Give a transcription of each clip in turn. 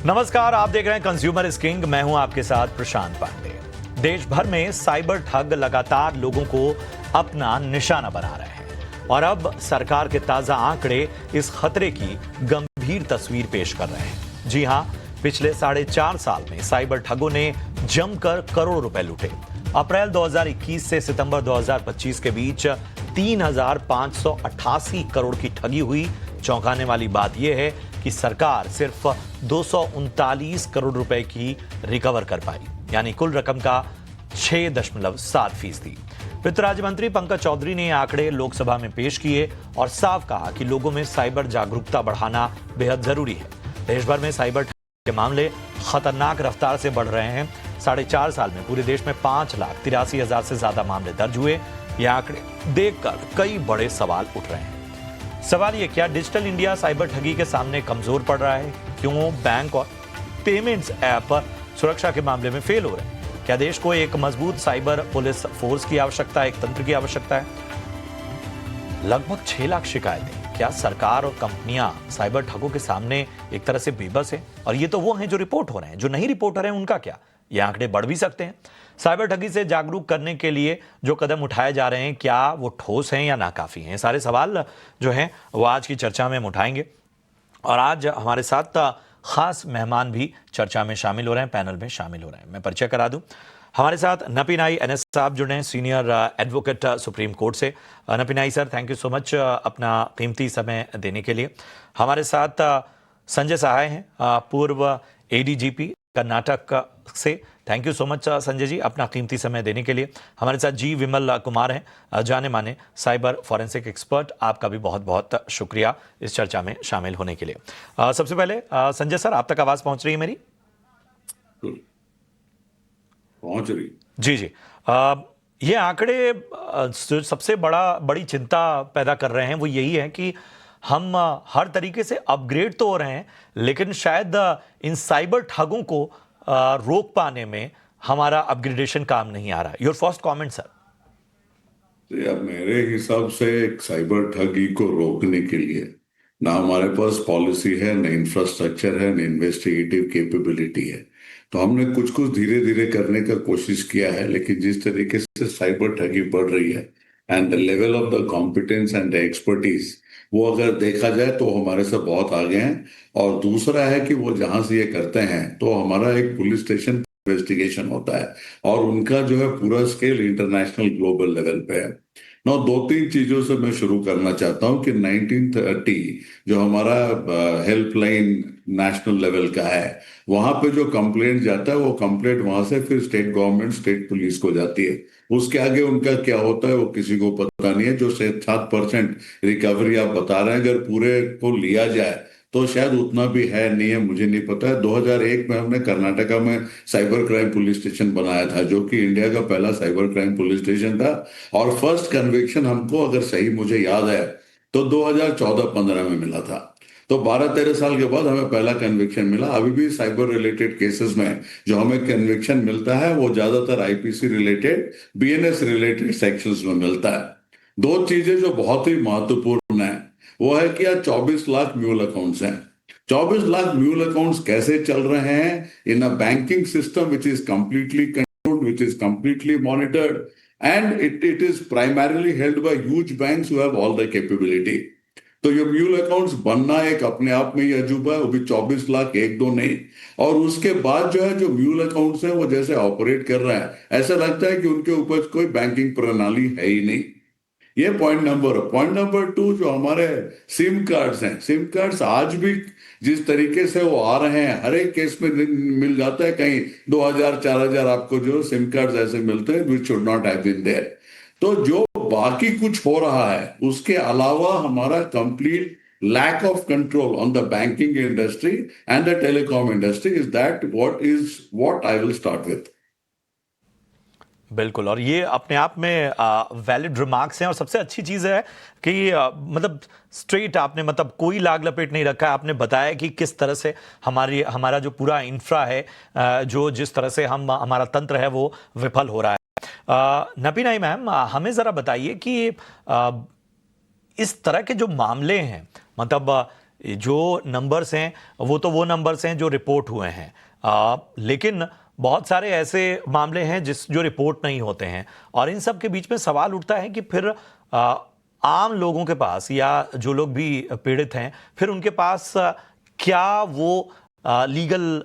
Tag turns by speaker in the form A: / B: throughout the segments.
A: नमस्कार, आप देख रहे हैं कंज्यूमर इज किंग। मैं हूं आपके साथ प्रशांत पांडे। देश भर में साइबर ठग लगातार लोगों को अपना निशाना बना रहे हैं और अब सरकार के ताजा आंकड़े इस खतरे की गंभीर तस्वीर पेश कर रहे हैं। जी हां, पिछले 4.5 साल में साइबर ठगों ने जमकर करोड़ों रुपए लूटे। अप्रैल 2021 से सितंबर 2025 के बीच 3,588 करोड़ की ठगी हुई। चौंकाने वाली बात यह है कि सरकार सिर्फ 239 करोड़ रुपए की रिकवर कर पाई, यानी कुल रकम का 6.7%। वित्त राज्य मंत्री पंकज चौधरी ने आंकड़े लोकसभा में पेश किए और साफ कहा कि लोगों में साइबर जागरूकता बढ़ाना बेहद जरूरी है। देश भर में साइबर ठगी के मामले खतरनाक रफ्तार से बढ़ रहे हैं। 4.5 साल में पूरे देश में 5,83,000 से ज्यादा मामले दर्ज हुए। ये आंकड़े देखकर कई बड़े सवाल उठ रहे हैं। सवाल ये, क्या डिजिटल इंडिया साइबर ठगी के सामने कमजोर पड़ रहा है? क्यों बैंक और पेमेंट्स ऐप सुरक्षा के मामले में फेल हो रहे हैं? क्या देश को एक मजबूत साइबर पुलिस फोर्स की आवश्यकता है, एक तंत्र की आवश्यकता है? लगभग 6 लाख शिकायतें। क्या सरकार और कंपनियां साइबर ठगों के सामने एक तरह से बेबस है? और ये तो वो हैं जो रिपोर्ट हो रहे हैं, जो नहीं रिपोर्ट हो रहे हैं उनका क्या? ये आंकड़े बढ़ भी सकते हैं। साइबर ठगी से जागरूक करने के लिए जो कदम उठाए जा रहे हैं, क्या वो ठोस हैं या नाकाफी हैं? सारे सवाल जो हैं वो आज की चर्चा में हम उठाएंगे। और आज हमारे साथ खास मेहमान भी चर्चा में शामिल हो रहे हैं, पैनल में शामिल हो रहे हैं। मैं परिचय करा दूं, हमारे साथ नपीनाई NS साहब जुड़े हैं, सीनियर एडवोकेट सुप्रीम कोर्ट से। Napinnai sir, thank you so much अपना कीमती समय देने के लिए। हमारे साथ संजय सहाय हैं, पूर्व ADGP कर्नाटक से। Thank you so much Sanjay ji अपना कीमती समय देने के लिए। हमारे साथ जी विमल कुमार हैं, जाने माने साइबर फॉरेंसिक एक्सपर्ट। आपका भी बहुत बहुत शुक्रिया इस चर्चा में शामिल होने के लिए। सबसे पहले संजय सर, आप तक आवाज पहुंच रही है मेरी?
B: पहुंच रही
A: जी जी। ये आंकड़े सबसे बड़ी चिंता पैदा कर रहे हैं वो यही है कि हम हर तरीके से अपग्रेड तो हो रहे हैं, लेकिन शायद इन साइबर ठगों को रोक पाने में हमारा अपग्रेडेशन काम नहीं आ रहा। Your first comment sir.
B: अब मेरे हिसाब से एक साइबर ठगी को रोकने के लिए ना हमारे पास पॉलिसी है, ना इंफ्रास्ट्रक्चर है, ना इन्वेस्टिगेटिव कैपेबिलिटी है। तो हमने कुछ कुछ धीरे धीरे करने का कोशिश किया है, लेकिन जिस तरीके से साइबर ठगी बढ़ रही है and the level of the competence and the expertise, वो अगर देखा जाए तो हमारे से बहुत आगे हैं। और दूसरा है कि वो जहां से ये करते हैं तो हमारा एक पुलिस स्टेशन इन्वेस्टिगेशन होता है और उनका जो है पूरा स्केल इंटरनेशनल ग्लोबल लेवल पे है। नौ 2-3 चीजों से मैं शुरू करना चाहता हूं कि 1930 जो हमारा हेल्पलाइन नेशनल लेवल का है, वहां पे जो कंप्लेंट जाता है वो कंप्लेंट वहां से फिर स्टेट गवर्नमेंट, स्टेट पुलिस को जाती है। उसके आगे उनका क्या होता है वो किसी को पता नहीं है। जो 7% रिकवरी आप बता रहे हैं, अगर पूरे को लिया जाए तो शायद उतना भी है नहीं है, मुझे नहीं पता है। 2001 में हमने कर्नाटका में साइबर क्राइम पुलिस स्टेशन बनाया था, जो कि इंडिया का पहला साइबर क्राइम पुलिस स्टेशन था। और फर्स्ट कन्विक्शन हमको, अगर सही मुझे याद है, तो 2014-15 में मिला था। तो 12-13 साल के बाद हमें पहला कन्विक्शन मिला। अभी भी साइबर रिलेटेड केसेस में जो हमें कन्विक्शन मिलता है वो ज्यादातर IPC related, BNS related sections में मिलता है। दो चीजें जो बहुत ही महत्वपूर्ण है वो है कि आज 24 लाख म्यूल अकाउंट्स हैं। 24 लाख म्यूल अकाउंट्स कैसे चल रहे हैं in a banking system which is completely controlled, which is completely monitored, and it is primarily held by huge banks who have all the capability. तो ये म्यूल अकाउंट्स बनना एक अपने आप में ही अजूबा है, वो भी 24 लाख, एक दो नहीं। और उसके बाद जो है, जो म्यूल अकाउंट्स हैं वो जैसे ऑपरेट कर रहा है, ऐसा लगता है कि उनके ऊपर कोई बैंकिंग प्रणाली है ही नहीं। ये पॉइंट नंबर 2, जो हमारे सिम कार्ड्स हैं, सिम कार्ड्स आज भी जिस तरीके से वो आ रहे हैं, हर एक केस में मिल जाता है, कहीं 2,000-4,000 आपको जो सिम कार्ड्स ऐसे मिलते हैं which should not have been there. तो जो बाकी कुछ हो रहा है उसके अलावा हमारा complete lack of control on the banking industry and the telecom industry is what I will start with.
A: बिल्कुल, और ये अपने आप में वैलिड रिमार्क्स हैं। और सबसे अच्छी चीज़ है कि मतलब स्ट्रेट आपने, मतलब कोई लाग लपेट नहीं रखा है। आपने बताया कि किस तरह से हमारा जो पूरा इंफ्रा है, जो जिस तरह से हमारा तंत्र है वो विफल हो रहा है। नपीनाई मैम, हमें जरा बताइए कि इस तरह के जो मामले हैं, मतलब जो नंबर्स हैं वो नंबर्स हैं जो रिपोर्ट हुए हैं, लेकिन बहुत सारे ऐसे मामले हैं जो रिपोर्ट नहीं होते हैं, और इन सब के बीच में सवाल उठता है कि फिर आम लोगों के पास या जो लोग भी पीड़ित हैं, फिर उनके पास क्या वो लीगल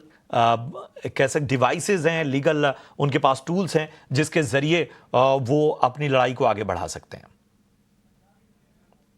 A: कैसे डिवाइसेस हैं, लीगल उनके पास टूल्स हैं जिसके जरिए वो अपनी लड़ाई को आगे बढ़ा सकते हैं।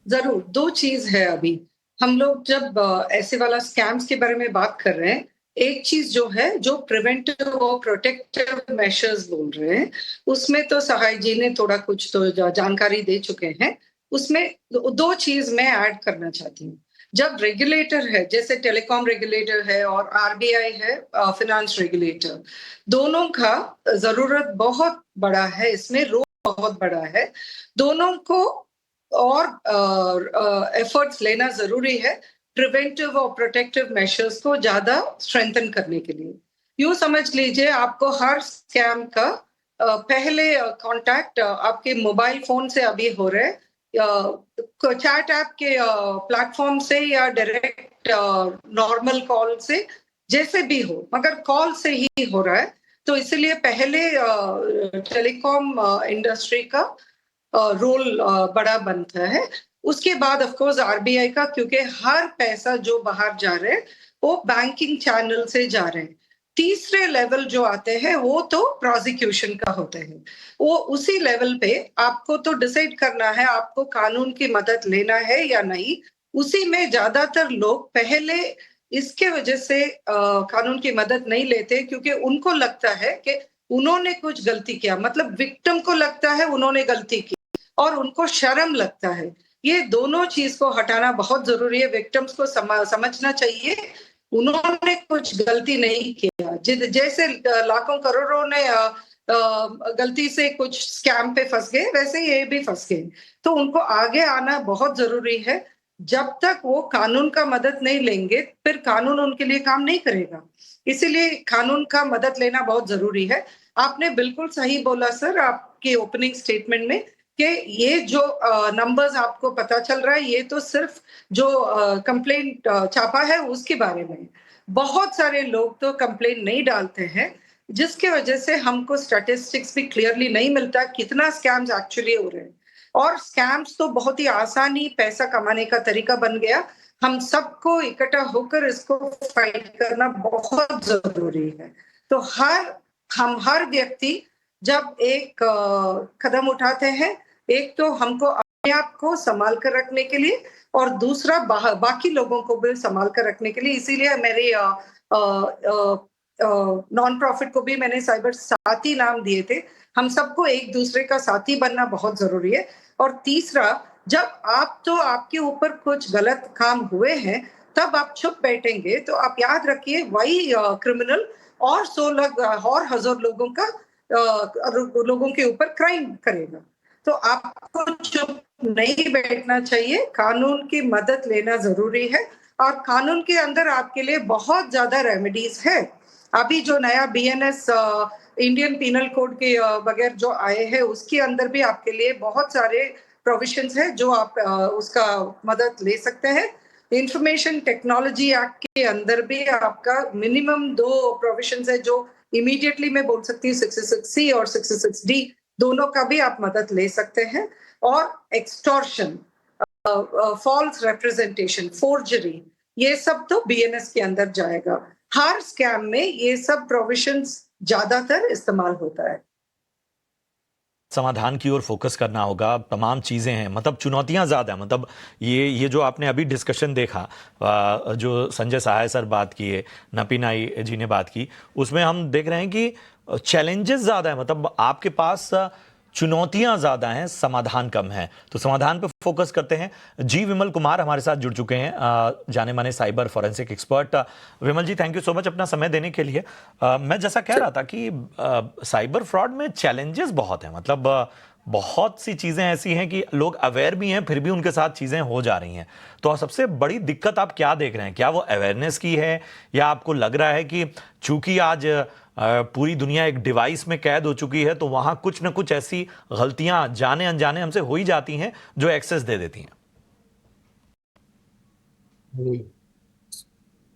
C: जरूर, दो चीज है। अभी हम लोग जब ऐसे वाला स्कैम्स के बारे में बात कर रहे हैं, एक चीज जो है, जो प्रिवेंटिव और प्रोटेक्टिव मेजर्स बोल रहे हैं, उसमें तो सहाय जी ने थोड़ा कुछ तो जानकारी दे चुके हैं। उसमें दो चीज मैं ऐड करना चाहती हूँ। जब रेगुलेटर है, जैसे टेलीकॉम रेगुलेटर है और आरबीआई है फिनेंस रेगुलेटर, दोनों का जरूरत बहुत बड़ा है, इसमें रोल बहुत बड़ा है। दोनों को और एफर्ट्स लेना जरूरी है प्रिवेंटिव और प्रोटेक्टिव मेजर्स को ज्यादा स्ट्रेंथन करने के लिए। यूं समझ लीजिए, आपको हर स्कैम का पहले कांटेक्ट आपके मोबाइल फोन से अभी हो रहे, चैट ऐप के प्लेटफॉर्म से या डायरेक्ट नॉर्मल कॉल से, जैसे भी हो, मगर कॉल से ही हो रहा है। तो इसलिए पहले टेलीकॉम इंडस्ट्री का रोल बड़ा बनता है। उसके बाद ऑफ कोर्स आरबीआई का, क्योंकि हर पैसा जो बाहर जा रहे हैं वो बैंकिंग चैनल से जा रहे हैं। तीसरे लेवल जो आते हैं वो तो प्रोसिक्यूशन का होते हैं। वो उसी लेवल पे आपको तो डिसाइड करना है आपको कानून की मदद लेना है या नहीं। उसी में ज्यादातर लोग पहले इसके वजह से कानून की मदद नहीं लेते, क्योंकि उनको लगता है कि उन्होंने कुछ गलती किया, मतलब विक्टिम को लगता है उन्होंने गलती की और उनको शर्म लगता है। ये दोनों चीज को हटाना बहुत जरूरी है। विक्टिम्स को समझना चाहिए उन्होंने कुछ गलती नहीं किया। जैसे लाखों करोड़ों ने गलती से कुछ स्कैम पे फंस गए, वैसे ये भी फंस गए। तो उनको आगे आना बहुत जरूरी है। जब तक वो कानून का मदद नहीं लेंगे, फिर कानून उनके लिए काम नहीं करेगा। इसीलिए कानून का मदद लेना बहुत जरूरी है। आपने बिल्कुल सही बोला सर, आपके ओपनिंग स्टेटमेंट में, कि ये जो नंबर्स आपको पता चल रहा है, ये तो सिर्फ जो कंप्लेंट छापा है उसके बारे में। बहुत सारे लोग तो कंप्लेंट नहीं डालते हैं, जिसके वजह से हमको स्टैटिस्टिक्स भी क्लियरली नहीं मिलता कितना स्कैम्स एक्चुअली हो रहे हैं। और स्कैम्स तो बहुत ही आसानी पैसा कमाने का तरीका बन गया। हम सबको इकट्ठा होकर इसको फाइट करना बहुत जरूरी है। तो हर व्यक्ति जब एक कदम उठाते हैं, एक तो हमको अपने आप को संभाल कर रखने के लिए, और दूसरा बाकी लोगों को भी संभाल कर रखने के लिए। इसीलिए मेरे नॉन प्रॉफिट को भी मैंने साइबर साथी नाम दिए थे। हम सबको एक दूसरे का साथी बनना बहुत जरूरी है। और तीसरा, जब आपके ऊपर कुछ गलत काम हुए हैं, तब आप चुप बैठेंगे तो आप याद रखिए वही क्रिमिनल और 16 और हजार लोगों के ऊपर क्राइम करेगा। तो आपको चुप नहीं बैठना चाहिए, कानून की मदद लेना जरूरी है। और कानून के अंदर आपके लिए बहुत ज्यादा रेमेडीज है। अभी जो नया बीएनएस इंडियन पीनल कोड के बगैर जो आए हैं, उसके अंदर भी आपके लिए बहुत सारे प्रोविजंस है जो आप उसका मदद ले सकते हैं। इंफॉर्मेशन टेक्नोलॉजी एक्ट के अंदर भी आपका मिनिमम 2 प्रोविजंस है जो इमीडिएटली मैं बोल सकती हूँ, 66C और 66D, दोनों का भी आप मदद ले सकते हैं। और एक्सटॉर्शन, फॉल्स रिप्रेजेंटेशन, फोर्जरी, ये सब तो बीएनएस के अंदर जाएगा। हर स्कैम में ये सब प्रोविजंस ज्यादातर इस्तेमाल होता है।
A: समाधान की ओर फोकस करना होगा, तमाम चीज़ें हैं, मतलब चुनौतियां ज़्यादा हैं। मतलब ये जो आपने अभी डिस्कशन देखा, जो संजय सहाय सर बात किए, नपीनाई जी ने बात की, उसमें हम देख रहे हैं कि चैलेंजेस ज़्यादा है, मतलब आपके पास चुनौतियां ज़्यादा हैं, समाधान कम है। तो समाधान पे फोकस करते हैं। जी विमल कुमार हमारे साथ जुड़ चुके हैं, जाने माने cyber forensic expert. Vimal ji, thank you so much अपना समय देने के लिए। मैं जैसा कह रहा था कि साइबर फ्रॉड में चैलेंजेस बहुत हैं, मतलब बहुत सी चीज़ें ऐसी हैं कि लोग अवेयर भी हैं, फिर भी उनके साथ चीज़ें हो जा रही हैं। तो सबसे बड़ी दिक्कत आप क्या देख रहे हैं? क्या वो अवेयरनेस की है, या आपको लग रहा है कि चूंकि आज पूरी दुनिया एक डिवाइस में कैद हो चुकी है, तो वहां कुछ न कुछ ऐसी गलतियां जाने अनजाने हमसे हो ही जाती हैं जो एक्सेस दे देती हैं।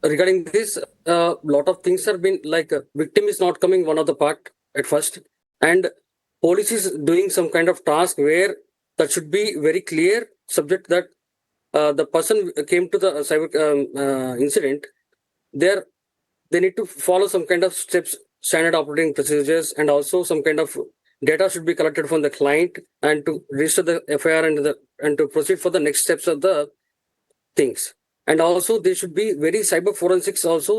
D: Regarding this, lot of things are been like victim is not coming one of the part at first, and police is doing some kind of task where that should be very clear subject that the person came to the cyber incident. They need to follow some kind of steps, standard operating procedures, and also some kind of data should be collected from the client and to register the FIR and to proceed for the next steps of the things. And also they should be very cyber forensics also,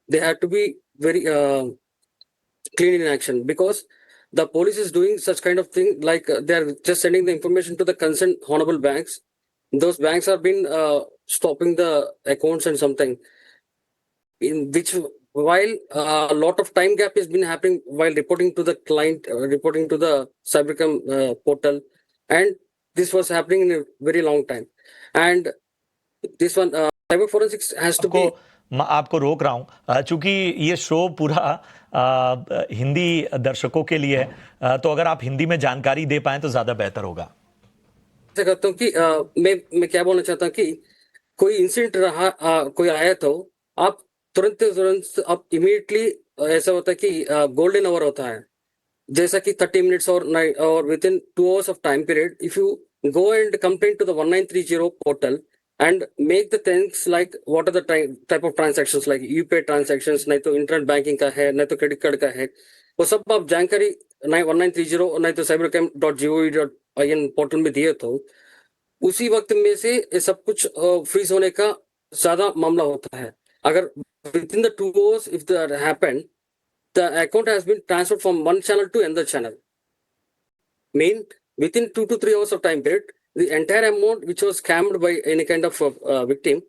D: they have to be very clean in action, because the police is doing such kind of thing like they are just sending the information to the concerned honorable banks. Those banks have been stopping the accounts and something, in which while a lot of time gap has been happening while reporting to the client, reporting to the cybercrime portal, and this was happening in a very long time. And this one cyber forensics has to be
A: आपको रोक रहा हूं चूंकि ये show पूरा हिंदी दर्शकों के लिए है, तो अगर आप हिंदी में जानकारी दे पाएं तो ज्यादा बेहतर होगा।
D: ऐसा करता हूँ कि मैं क्या बोलना चाहता हूँ कि कोई इंसिडेंट रहा, कोई आया तो आप तुरंत आप इमीडिएटली, ऐसा होता है कि गोल्डन आवर होता है, जैसा कि 30 मिनट्स और with in 2 hours of time period, if you go and complain to the 1930 portal and make the things like what are the type of transactions like UPI transactions, नहीं तो internet banking का है, नहीं तो credit card का है, वो सब आप जानकारी 1930 नहीं तो cybercrime.gov.in पोर्टल में दिए तो उसी वक्त में से ये सब कुछ फ्रीज होने का ज्यादा मामला होता है। अगर with in the 2 hours if that happened, the account has been transferred from one channel to another channel, mean within 2 to 3 hours of time period, the entire amount which was scammed by any kind of victim,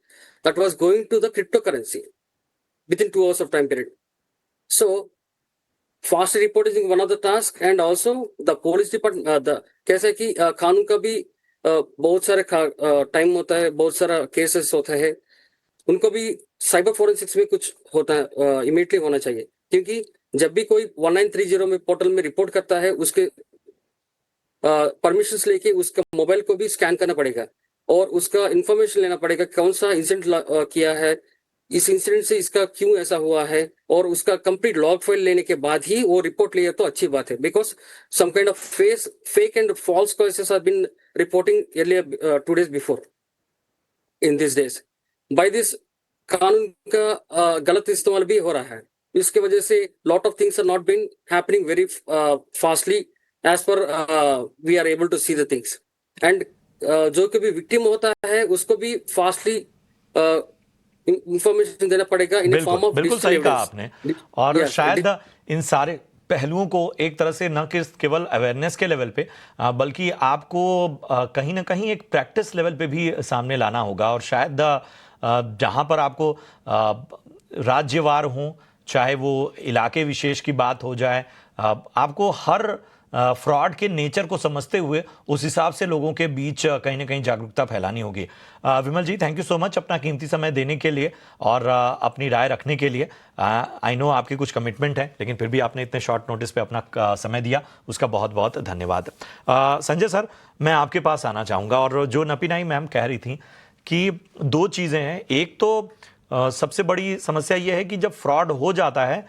D: that was going to the cryptocurrency within 2 hours of time period. So fast reporting is one of the tasks, and also the police department, the कैसे कि कानून का भी बहुत सारे time होता है, बहुत सारा केसेस होता है, उनको भी साइबर फोरेंसिक्स में कुछ होता है, इमीडिएटली होना चाहिए, क्योंकि जब भी कोई 1930 में पोर्टल में रिपोर्ट करता है, उसके परमिशंस लेके उसका मोबाइल को भी स्कैन करना पड़ेगा और उसका इंफॉर्मेशन लेना पड़ेगा, कौन सा इंसिडेंट किया है, इस इंसिडेंट से इसका क्यों ऐसा हुआ है, और उसका कंप्लीट लॉग फाइल लेने के बाद ही वो रिपोर्ट लिया तो अच्छी बात है, because some kind of fake and false cases have been reporting earlier 2 days before in this days. By this कानून का गलत इस्तेमाल भी हो रहा है, इसके वजह से lot of things are not been happening very fastly as per we are able to see the things, and जो कभी विक्टिम होता है उसको भी फास्टली इंफॉर्मेशन देना पड़ेगा इन फॉर्म ऑफ,
A: बिल्कुल सही कहा आपने। और शायद इन सारे पहलुओं को एक तरह से न कि केवल अवेयरनेस के लेवल पे बल्कि आपको कहीं ना कहीं एक प्रैक्टिस लेवल पे भी सामने लाना होगा, और शायद जहां पर आपको राज्यवार हो, चाहे वो इलाके विशेष की बात हो जाए, आपको हर फ्रॉड के नेचर को समझते हुए उस हिसाब से लोगों के बीच कहीं ना कहीं जागरूकता फैलानी होगी। विमल ji, thank you so much अपना कीमती समय देने के लिए और अपनी राय रखने के लिए। आई नो आपकी कुछ कमिटमेंट है, लेकिन फिर भी आपने इतने शॉर्ट नोटिस पे अपना समय दिया, उसका बहुत बहुत धन्यवाद। संजय सर, मैं आपके पास आना चाहूँगा, और जो नपीनाई मैम कह रही थी कि 2 चीज़ें हैं। एक तो सबसे बड़ी समस्या ये है कि जब फ्रॉड हो जाता है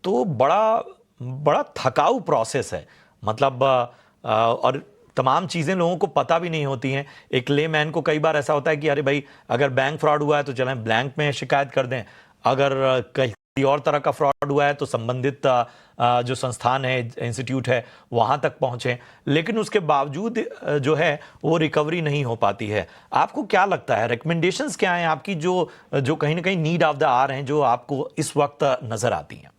A: तो बड़ा थकाऊ प्रोसेस है, मतलब और तमाम चीज़ें लोगों को पता भी नहीं होती हैं। एक लेमैन को कई बार ऐसा होता है कि अरे भाई, अगर बैंक फ्रॉड हुआ है तो चलें बैंक में शिकायत कर दें, अगर कहीं और तरह का फ्रॉड हुआ है तो संबंधित जो संस्थान है, इंस्टीट्यूट है, वहाँ तक पहुँचें, लेकिन उसके बावजूद जो है वो रिकवरी नहीं हो पाती है। आपको क्या लगता है, रिकमेंडेशंस क्या हैं आपकी जो कहीं ना कहीं नीड ऑफ द आवर हैं, जो आपको इस वक्त नज़र आती हैं?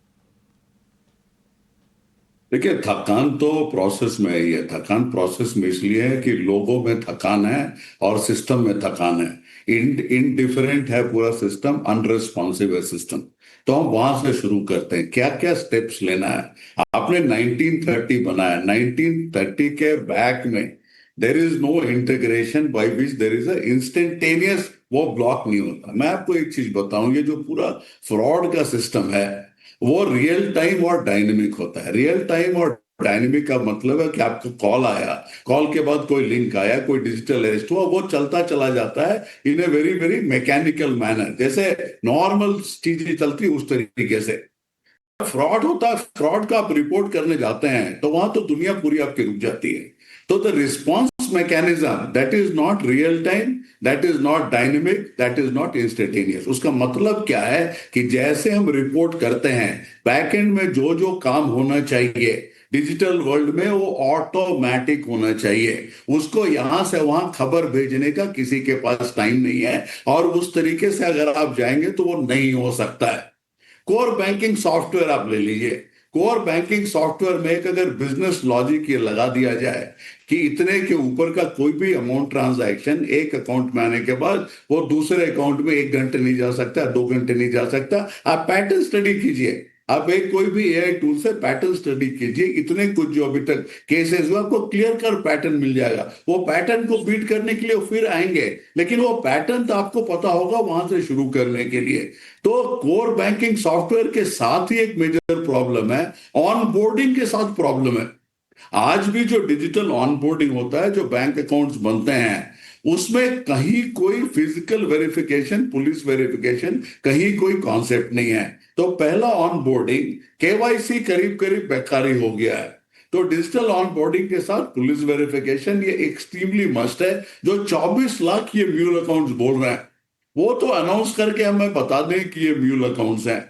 B: देखिए, थकान तो प्रोसेस में ही है। थकान प्रोसेस में इसलिए है कि लोगों में थकान है और सिस्टम में थकान है। इनडिफरेंट है पूरा सिस्टम, अनरिस्पॉन्सिव है सिस्टम। तो हम वहां से शुरू करते हैं, क्या क्या स्टेप्स लेना है। आपने 1930 बनाया, 1930 के बैक में there is no integration by which there is a instantaneous, वो ब्लॉक नहीं होता। मैं आपको एक चीज बताऊं, ये जो पूरा फ्रॉड का सिस्टम है, वो रियल टाइम और डायनेमिक होता है। रियल टाइम और डायनेमिक का मतलब है कि आपको कॉल आया, कॉल के बाद कोई लिंक आया, कोई डिजिटल अरेस्ट हुआ, वो चलता चला जाता है in a very very mechanical manner, जैसे नॉर्मल चीजें चलती उस तरीके से। फ्रॉड होता है, फ्रॉड का आप रिपोर्ट करने जाते हैं तो वहां तो दुनिया पूरी आपकी रुक जाती है। तो the response mechanism that is not real time, that is not dynamic, that is not instantaneous. उसका मतलब क्या है कि जैसे हम रिपोर्ट करते हैं, बैकएंड में जो जो काम होना चाहिए डिजिटल वर्ल्ड में वो ऑटोमेटिक होना चाहिए। उसको यहां से वहां खबर भेजने का किसी के पास टाइम नहीं है, और उस तरीके से अगर आप जाएंगे तो वो नहीं हो सकता है। कोर बैंकिंग सॉफ्टवेयर आप ले लीजिए। कोर बैंकिंग सॉफ्टवेयर में एक अगर बिजनेस लॉजिक ये लगा दिया जाए कि इतने के ऊपर का कोई भी अमाउंट ट्रांजैक्शन एक अकाउंट में आने के बाद वो दूसरे अकाउंट में 1 घंटे नहीं जा सकता, 2 घंटे नहीं जा सकता। आप पैटर्न स्टडी कीजिए, आप एक कोई भी एआई टूल से पैटर्न स्टडी कीजिए, इतने कुछ जो अभी तक केसेस हुआ आपको क्लियर कर पैटर्न मिल जाएगा। वो पैटर्न को बीट करने के लिए फिर आएंगे, लेकिन वो पैटर्न तो आपको पता होगा वहां से शुरू करने के लिए। तो कोर बैंकिंग सॉफ्टवेयर के साथ ही एक मेजर प्रॉब्लम है, ऑन बोर्डिंग के साथ प्रॉब्लम है। आज भी जो डिजिटल ऑनबोर्डिंग होता है, जो बैंक अकाउंट्स बनते हैं, उसमें कहीं कोई फिजिकल वेरिफिकेशन, पुलिस वेरिफिकेशन, कहीं कोई कॉन्सेप्ट नहीं है। तो पहला ऑनबोर्डिंग केवाईसी करीब करीब बेकारी हो गया है। तो डिजिटल ऑनबोर्डिंग के साथ पुलिस वेरिफिकेशन ये एक्सट्रीमली मस्ट है। जो 24 लाख ये म्यूल अकाउंट्स बोल रहे हैं, वो तो अनाउंस करके हमें बता दें कि ये म्यूल अकाउंट्स हैं।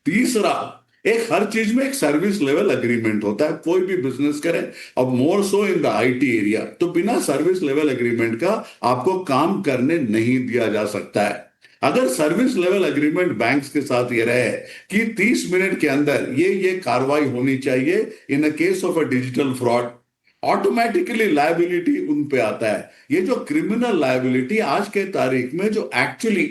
B: तीसरा, एक हर चीज में एक सर्विस लेवल एग्रीमेंट होता है, कोई भी बिजनेस करे, अब मोर सो इन द आईटी एरिया, तो बिना सर्विस लेवल एग्रीमेंट का आपको काम करने नहीं दिया जा सकता है। अगर सर्विस लेवल एग्रीमेंट बैंक्स के साथ ये रहे कि 30 मिनट के अंदर ये कार्रवाई होनी चाहिए in a case of a digital fraud, automatically liability उन पे आता है। ये जो क्रिमिनल लायबिलिटी आज के तारीख में जो एक्चुअली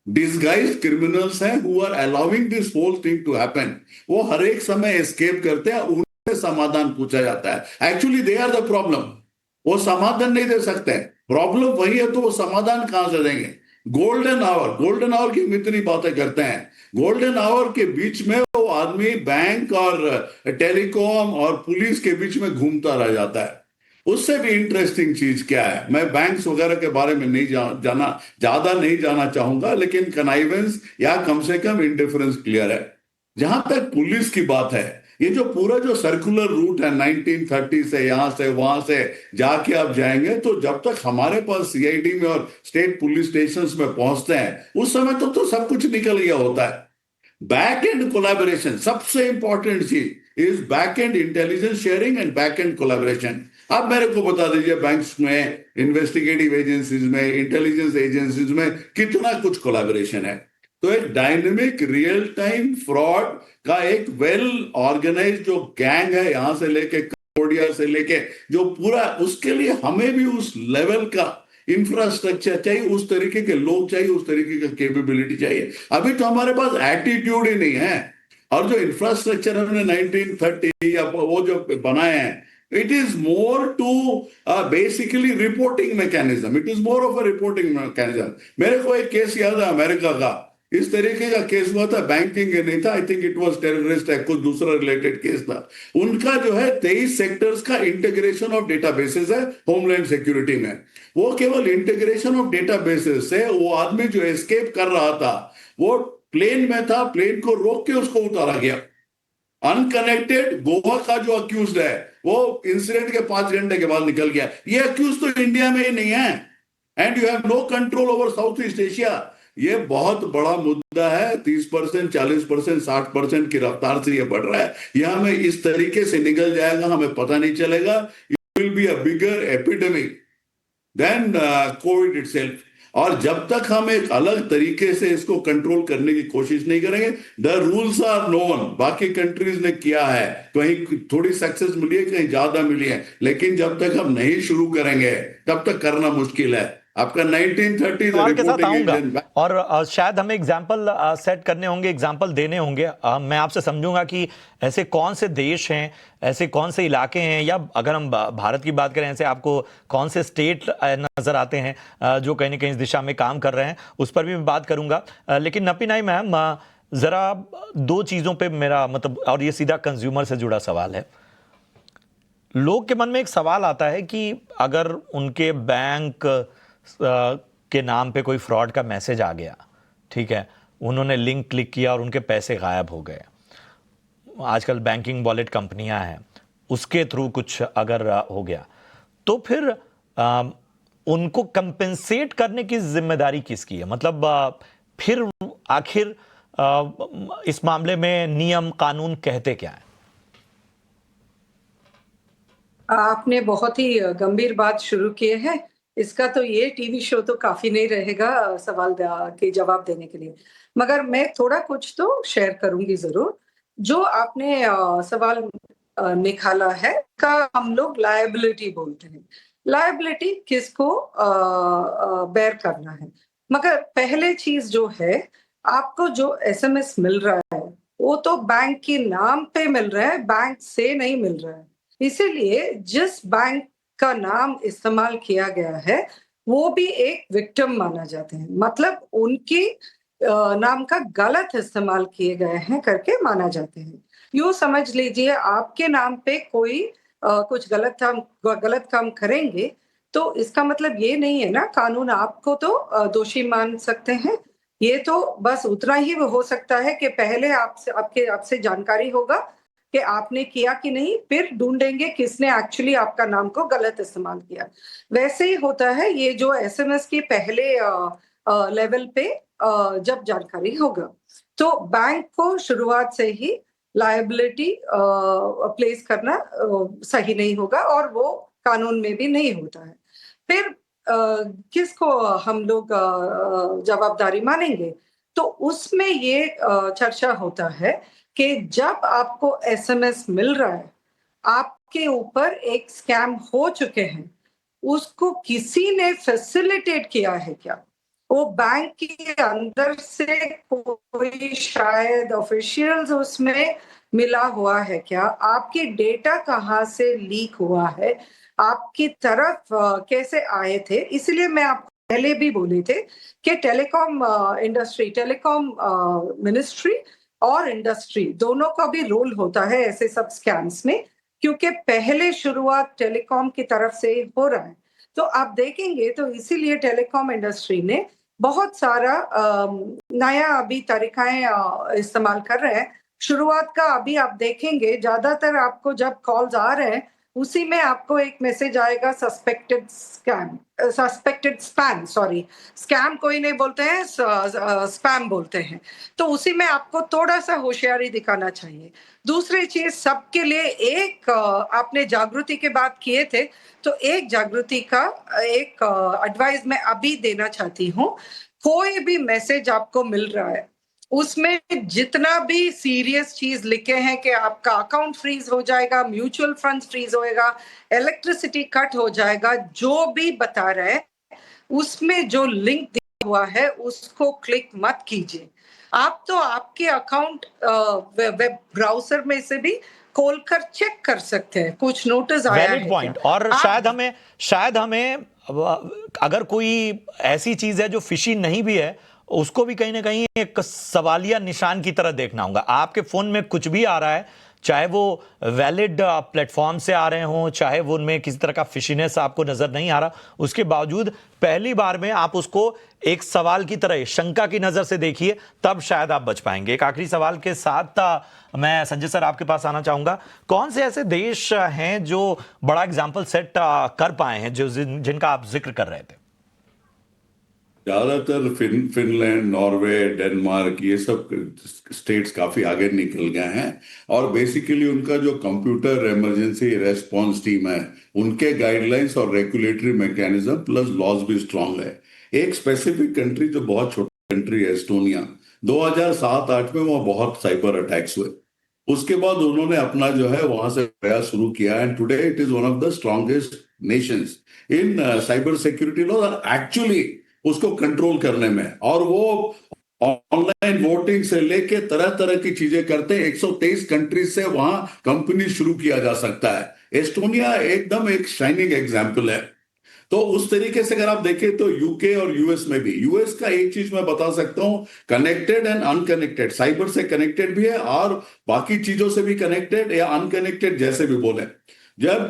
B: डिस्गाइज्ड क्रिमिनल्स हैं who are allowing this whole thing to happen, वो हर एक समय एस्केप करते हैं, उनसे समाधान पूछा जाता है। Actually they are the problem, वो समाधान नहीं दे सकते। प्रॉब्लम वही है तो वो समाधान कहां से देंगे? गोल्डन आवर की हम इतनी बातें करते हैं, गोल्डन आवर के बीच में वो आदमी बैंक और टेलीकॉम और पुलिस के बीच में घूमता रह जाता है। उससे भी इंटरेस्टिंग चीज क्या है, मैं बैंक्स वगैरह के बारे में नहीं ज्यादा नहीं जाना चाहूंगा, लेकिन कनाइवेंस या कम से कम इंडिफरेंस क्लियर है। जहां तक पुलिस की बात है, ये जो पूरा जो सर्कुलर रूट है 1930 से यहां से वहां से जाके आप जाएंगे, तो जब तक हमारे पास सीआईडी में और स्टेट पुलिस स्टेशन में पहुंचते हैं उस समय तो सब कुछ निकल गया होता है। बैक एंड कोलैबोरेशन सबसे इंपॉर्टेंट चीज is back and intelligence sharing and back and collaboration. आप मेरे को बता दीजिए बैंक्स में, इन्वेस्टिगेटिव एजेंसीज में, इंटेलिजेंस एजेंसीज में कितना कुछ कोलैबोरेशन है। तो एक डायनेमिक रियल टाइम फ्रॉड का एक वेल ऑर्गेनाइज जो गैंग है, यहां से लेके कंबोडिया से लेके जो पूरा, उसके लिए हमें भी उस लेवल का इंफ्रास्ट्रक्चर चाहिए, उस तरीके के लोग चाहिए, उस तरीके का कैपेबिलिटी चाहिए। अभी तो हमारे पास एटीट्यूड ही नहीं है। और जो इंफ्रास्ट्रक्चर हमने 1930 या वो जो बनाए हैं, it is more to basically reporting mechanism. It is more of a reporting mechanism. मेरे को एक केस याद है अमेरिका का, इस तरीके का केस हुआ था, बैंकिंग नहीं था, I think it was terrorist है, कुछ दूसरा रिलेटेड केस था। उनका जो है 23 सेक्टर्स का इंटीग्रेशन ऑफ डेटाबेसेस है होमलैंड सिक्योरिटी में। वो केवल इंटीग्रेशन ऑफ डेटाबेसेस से वो आदमी जो एस्केप कर रहा था, वो प्लेन में था, प्लेन को रोक के उसको उतारा गया। अनकनेक्टेड गोवा का जो अक्यूज्ड है वो इंसिडेंट के 5 घंटे के बाद निकल गया। ये अक्यूज तो इंडिया में ही नहीं है, and you have no control over South East Asia. ये बहुत बड़ा मुद्दा है। 30%, 40%, 60% की रफ्तार से ये बढ़ रहा है। ये हमें इस तरीके से निकल जाएगा, हमें पता नहीं चलेगा। It will be a bigger epidemic than Covid itself. और जब तक हम एक अलग तरीके से इसको कंट्रोल करने की कोशिश नहीं करेंगे, द रूल्स आर नोन, बाकी कंट्रीज ने किया है, कहीं थोड़ी सक्सेस मिली है, कहीं ज्यादा मिली है, लेकिन जब तक हम नहीं शुरू करेंगे तब तक करना मुश्किल है। आपका 1930
A: सवाल के साथ आऊंगा और शायद हमें एग्जाम्पल सेट करने होंगे, एग्जाम्पल देने होंगे। मैं आपसे समझूंगा कि ऐसे कौन से देश हैं, ऐसे कौन से इलाके हैं, या अगर हम भारत की बात करें, ऐसे आपको कौन से स्टेट नजर आते हैं जो कहीं ना कहीं इस दिशा में काम कर रहे हैं, उस पर भी मैं बात करूंगा। लेकिन नपी नाई मैम, जरा दो चीजों पे मेरा मतलब, और ये सीधा कंज्यूमर से जुड़ा सवाल है। लोग के मन में एक सवाल आता है कि अगर उनके बैंक के नाम पे कोई फ्रॉड का मैसेज आ गया, ठीक है, उन्होंने लिंक क्लिक किया और उनके पैसे गायब हो गए। आजकल बैंकिंग वॉलेट कंपनियां हैं, उसके थ्रू कुछ अगर हो गया, तो फिर उनको कंपेंसेट करने की जिम्मेदारी किसकी है? मतलब फिर आखिर इस मामले में नियम कानून कहते क्या है?
C: आपने बहुत ही गंभीर बात शुरू किए है। इसका तो ये टीवी शो तो काफी नहीं रहेगा सवाल के जवाब देने के लिए, मगर मैं थोड़ा कुछ तो शेयर करूंगी जरूर। जो आपने सवाल निकाला है का हम लोग लायबिलिटी बोलते हैं। लायबिलिटी किसको बेयर करना है, मगर पहले चीज जो है, आपको जो एसएमएस मिल रहा है वो तो बैंक के नाम पे मिल रहा है, बैंक से नहीं मिल रहा है। इसीलिए जिस बैंक का नाम इस्तेमाल किया गया है वो भी एक विक्टिम माना जाते हैं, मतलब उनकी नाम का गलत इस्तेमाल किए गए हैं करके माना जाते हैं। यूं समझ लीजिए आपके नाम पे कोई कुछ गलत काम करेंगे तो इसका मतलब ये नहीं है ना, कानून आपको तो दोषी मान सकते हैं। ये तो बस उतना ही हो सकता है कि पहले आपसे जानकारी होगा कि आपने किया कि नहीं, फिर ढूंढेंगे किसने एक्चुअली आपका नाम को गलत इस्तेमाल किया। वैसे ही होता है ये जो एसएमएस के पहले लेवल पे जब जानकारी होगा, तो बैंक को शुरुआत से ही लायबिलिटी प्लेस करना सही नहीं होगा और वो कानून में भी नहीं होता है। फिर किसको हम लोग जवाबदारी मानेंगे, तो उसमें ये चर्चा होता है कि जब आपको एसएमएस मिल रहा है, आपके ऊपर एक स्कैम हो चुके हैं, उसको किसी ने फैसिलिटेट किया है क्या? वो बैंक के अंदर से कोई शायद ऑफिशियल्स उसमें मिला हुआ है क्या? आपके डेटा कहाँ से लीक हुआ है? आपकी तरफ कैसे आए थे? इसलिए मैं आपको पहले भी बोले थे कि टेलीकॉम मिनिस्ट्री और इंडस्ट्री दोनों का भी रोल होता है ऐसे सब स्कैम्स में, क्योंकि पहले शुरुआत टेलीकॉम की तरफ से हो रहा है। तो आप देखेंगे तो इसीलिए टेलीकॉम इंडस्ट्री ने बहुत सारा नया अभी तरीकाएं इस्तेमाल कर रहे हैं। शुरुआत का अभी आप देखेंगे ज्यादातर आपको जब कॉल्स आ रहे हैं उसी में आपको एक मैसेज आएगा सस्पेक्टेड स्पैम, सॉरी स्कैम कोई नहीं बोलते हैं, स्पैम बोलते हैं। तो उसी में आपको थोड़ा सा होशियारी दिखाना चाहिए। दूसरी चीज सबके लिए एक आपने जागृति की बात किए थे, तो एक जागृति का एक एडवाइस मैं अभी देना चाहती हूँ। कोई भी मैसेज आपको मिल रहा है उसमें जितना भी सीरियस चीज लिखे हैं कि आपका अकाउंट फ्रीज हो जाएगा, म्यूचुअल फंड फ्रीज होएगा, इलेक्ट्रिसिटी कट हो जाएगा, जो भी बता रहे हैं उसमें जो लिंक दिया हुआ है उसको क्लिक मत कीजिए। आप तो आपके अकाउंट वेब ब्राउजर में से भी खोलकर चेक कर सकते हैं कुछ नोटिस आया है
A: वैलिड पॉइंट।
C: क्या?
A: और
C: आप
A: शायद हमें अगर कोई ऐसी चीज है जो फिशी नहीं भी है, उसको भी कहीं ना कहीं एक सवालिया निशान की तरह देखना होगा। आपके फोन में कुछ भी आ रहा है, चाहे वो वैलिड प्लेटफॉर्म से आ रहे हों, चाहे वो उनमें किसी तरह का फिशीनेस आपको नजर नहीं आ रहा, उसके बावजूद पहली बार में आप उसको एक सवाल की तरह, शंका की नजर से देखिए, तब शायद आप बच पाएंगे। एक आखिरी सवाल के साथ मैं संजय सर आपके पास आना चाहूंगा। कौन से ऐसे देश हैं जो बड़ा एग्जाम्पल सेट कर पाए हैं, जो जिनका आप जिक्र कर रहे थे?
B: ज्यादातर फिनलैंड, नॉर्वे, डेनमार्क, ये सब स्टेट्स काफी आगे निकल गए हैं। और बेसिकली उनका जो कंप्यूटर इमरजेंसी रेस्पॉन्स टीम है, उनके गाइडलाइंस और रेगुलेटरी मैकेनिज्म प्लस लॉज भी स्ट्रांग है। एक स्पेसिफिक कंट्री जो बहुत छोटी कंट्री है, एस्टोनिया, 2007-8 में वहाँ बहुत साइबर अटैक्स हुए। उसके बाद उन्होंने अपना जो है वहां से प्रयास शुरू किया, and today it is one of the strongest Nations in cyber security law, और एक्चुअली उसको कंट्रोल करने में। और वो ऑनलाइन वोटिंग से लेके तरह तरह की चीजें करते हैं। 123 कंट्रीज से वहां कंपनी शुरू किया जा सकता है। एस्टोनिया एकदम एक शाइनिंग एग्जाम्पल है। तो उस तरीके से अगर आप देखें तो यूके और यूएस में भी, यूएस का एक चीज मैं बता सकता हूं, कनेक्टेड एंड अनकनेक्टेड, साइबर से कनेक्टेड भी है और बाकी चीजों से भी कनेक्टेड या अनकनेक्टेड जैसे भी बोले। जब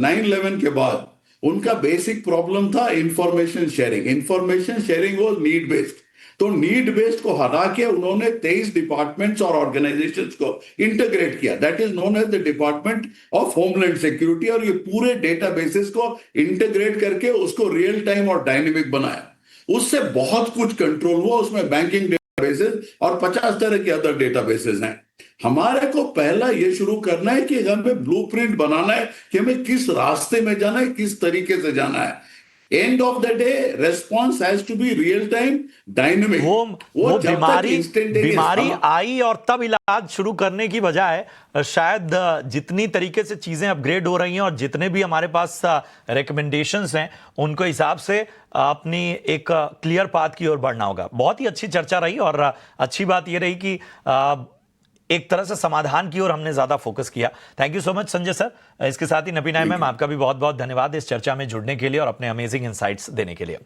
B: 9/11 के बाद उनका बेसिक प्रॉब्लम था इंफॉर्मेशन शेयरिंग वो नीड बेस्ड। तो नीड बेस्ड को हटा के उन्होंने 23 डिपार्टमेंट्स और ऑर्गेनाइजेशंस को इंटीग्रेट किया, that is known as the Department of Homeland Security, और ये पूरे डेटाबेसेस को इंटीग्रेट करके उसको रियल टाइम और डायनेमिक बनाया। उससे बहुत कुछ कंट्रोल हुआ, उसमें बैंकिंग डेटाबेसेस और 50 तरह के अदर डेटाबेसेस हैं। हमारे को पहला ये शुरू करना है कि हमें ब्लूप्रिंट बनाना है कि हमें किस रास्ते में जाना है, किस तरीके से जाना है। End of the day response has to be real time dynamic.
A: वो बीमारी आई और तब इलाज शुरू करने की बजाय शायद जितनी तरीके से चीजें अपग्रेड हो रही हैं और जितने भी हमारे पास रिकमेंडेशंस हैं उनको हिसाब से अपनी एक क्लियर पाथ की ओर बढ़ना होगा। बहुत ही अच्छी चर्चा रही और अच्छी बात यह रही कि एक तरह से समाधान की ओर हमने ज्यादा फोकस किया। Thank you so much Sanjay sir. इसके साथ ही नबीना मैम, आपका भी बहुत बहुत धन्यवाद इस चर्चा में जुड़ने के लिए और अपने अमेजिंग इनसाइट्स देने के लिए।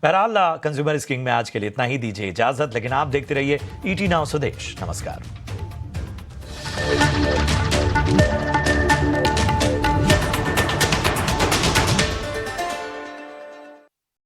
A: बहरहाल कंज्यूमर इज किंग में आज के लिए इतना ही, दीजिए इजाजत, लेकिन आप देखते रहिए ET Now स्वदेश। नमस्कार।